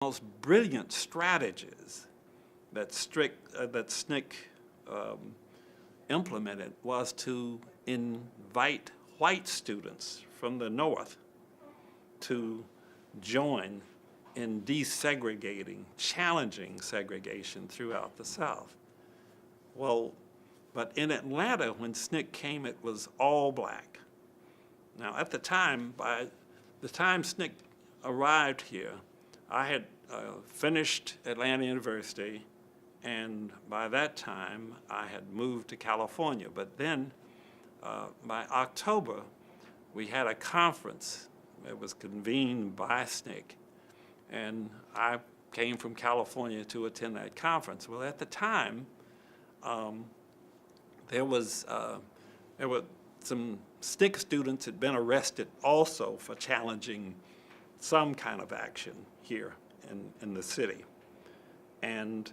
most brilliant strategies that SNCC implemented was to invite white students from the North to join in desegregating, challenging segregation throughout the South. Well, but in Atlanta, when SNCC came, it was all black. Now, at the time, by the time SNCC arrived here, I had finished Atlanta University, and by that time, I had moved to California. But then, by October, we had a conference that was convened by SNCC, and I came from California to attend that conference. Well, at the time, there were some SNCC students had been arrested also for challenging some kind of action here in the city. And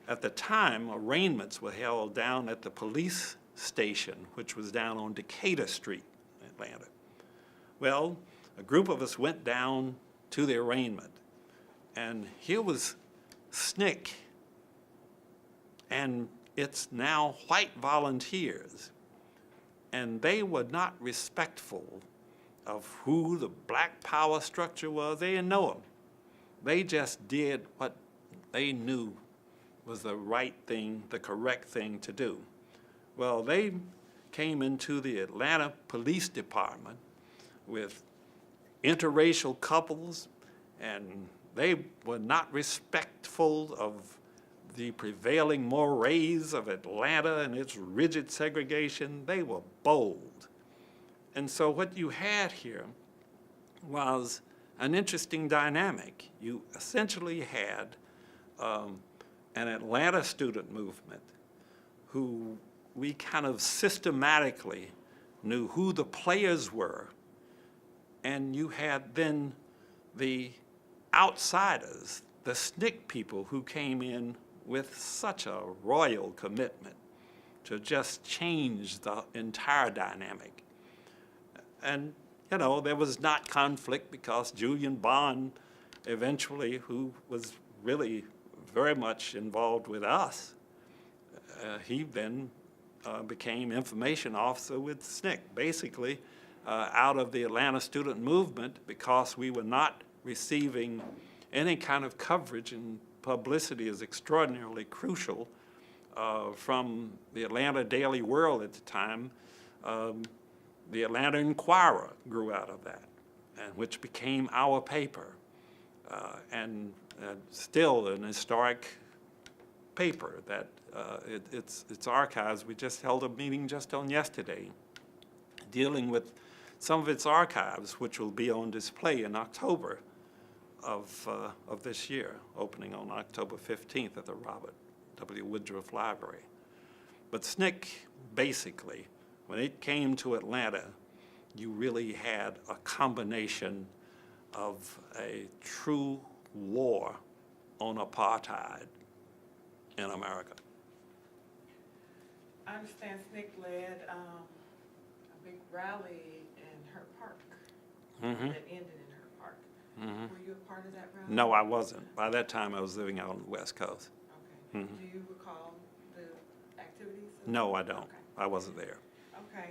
at the time, arraignments were held down at the police station, which was down on Decatur Street in Atlanta. Well, a group of us went down to the arraignment, and here was SNCC and it's now white volunteers, and they were not respectful of who the black power structure was. They didn't know them. They just did what they knew was the right thing, the correct thing to do. Well, they came into the Atlanta Police Department with interracial couples, and they were not respectful of the prevailing mores of Atlanta and its rigid segregation. They were bold. And so what you had here was an interesting dynamic. You essentially had an Atlanta student movement who we kind of systematically knew who the players were, and you had then the outsiders, the SNCC people who came in with such a royal commitment to just change the entire dynamic. And, you know, there was not conflict because Julian Bond eventually, who was really very much involved with us, he then became information officer with SNCC, basically out of the Atlanta student movement, because we were not receiving any kind of coverage, and publicity is extraordinarily crucial from the Atlanta Daily World at the time. The Atlanta Inquirer grew out of that, and which became our paper, and still an historic paper that its archives. We just held a meeting just on yesterday dealing with some of its archives, which will be on display in October of this year, opening on October 15th at the Robert W. Woodruff Library. But SNCC, basically, when it came to Atlanta, you really had a combination of a true war on apartheid in America. I understand SNCC led a big rally in Herb Park that ended in Herb Park. Were you a part of that rally? No, I wasn't. By that time, I was living out on the West Coast. Okay. Do you recall the activities? No, I don't. Okay. I wasn't there. Okay.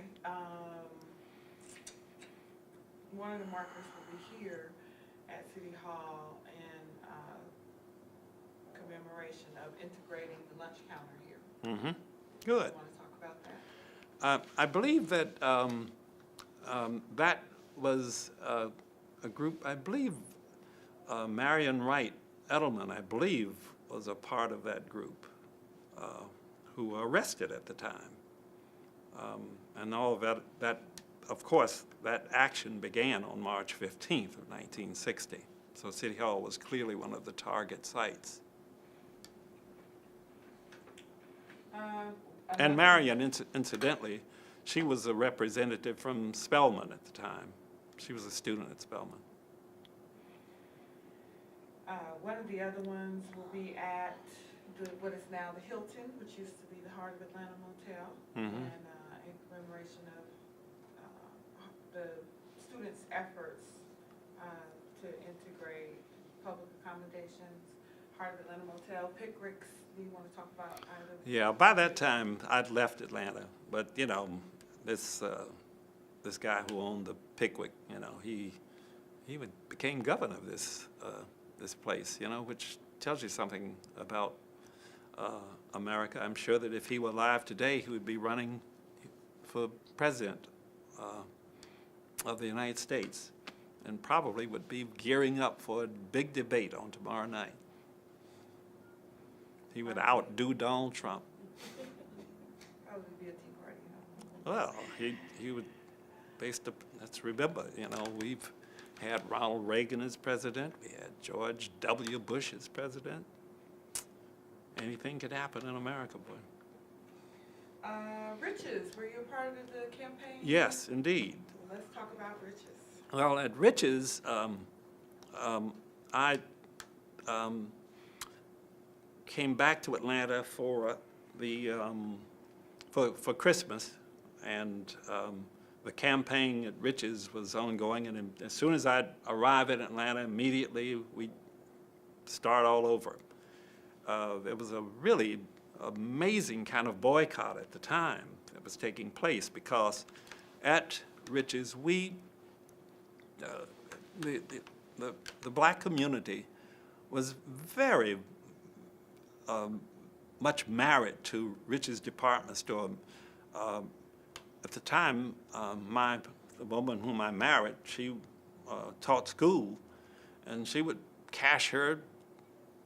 One of the markers will be here at City Hall in commemoration of integrating the lunch counter here. Good. You want to talk about that? I believe that that was a group, I believe Marion Wright Edelman, I believe, was a part of that group who were arrested at the time. And all of that, of course, that action began on March 15th of 1960. So City Hall was clearly one of the target sites. And Marion, incidentally, she was a representative from Spelman at the time. She was a student at Spelman. One of the other ones will be at what is now the Hilton, which used to be the Heart of Atlanta Motel, and in commemoration of the students' efforts to integrate public accommodations, Heart of Atlanta Motel, Pickricks. Do you want to talk about either? Yeah, by that time, I'd left Atlanta, but, you know, this guy who owned the Pickwick, you know, he became governor of this place, you know, which tells you something about America. I'm sure that if he were alive today, he would be running for president of the United States, and probably would be gearing up for a big debate on tomorrow night. He would outdo Donald Trump. Probably be a Tea Party, Well, he would, let's remember, you know, we've had Ronald Reagan as president, we had George W. Bush as president. Anything could happen in America, boy. Riches, were you a part of the campaign? Yes, indeed. Let's talk about Riches. Well, at Riches, I came back to Atlanta for for Christmas, and the campaign at Riches was ongoing. And as soon as I'd arrive in Atlanta, immediately we'd start all over. There was a really amazing kind of boycott at the time that was taking place, because at Riches the black community was very much married to Riches department store. At the time, the woman whom I married, she taught school, and she would cash her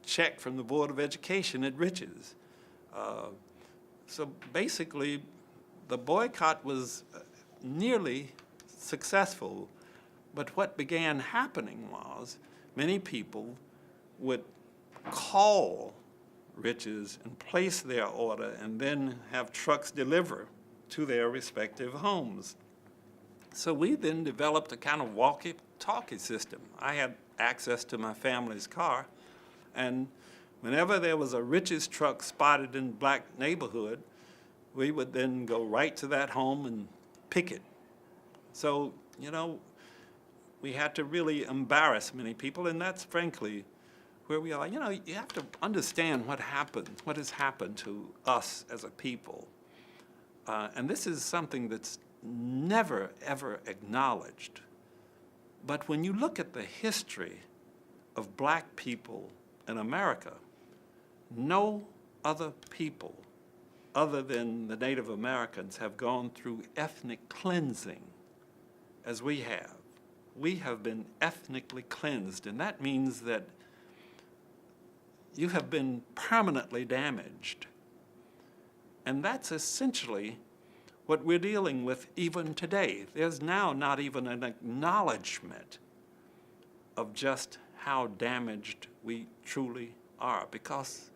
check from the Board of Education at Riches. So basically, the boycott was nearly successful, but what began happening was many people would call Riches and place their order and then have trucks deliver to their respective homes. So we then developed a kind of walkie-talkie system. I had access to my family's car, and whenever there was a Riches truck spotted in a black neighborhood, we would then go right to that home and pick it. So, you know, we had to really embarrass many people, and that's frankly where we are. You know, you have to understand what has happened to us as a people. And this is something that's never, ever acknowledged. But when you look at the history of black people in America, no other people other than the Native Americans have gone through ethnic cleansing as we have. We have been ethnically cleansed, and that means that you have been permanently damaged. And that's essentially what we're dealing with even today. There's now not even an acknowledgement of just how damaged we truly are, because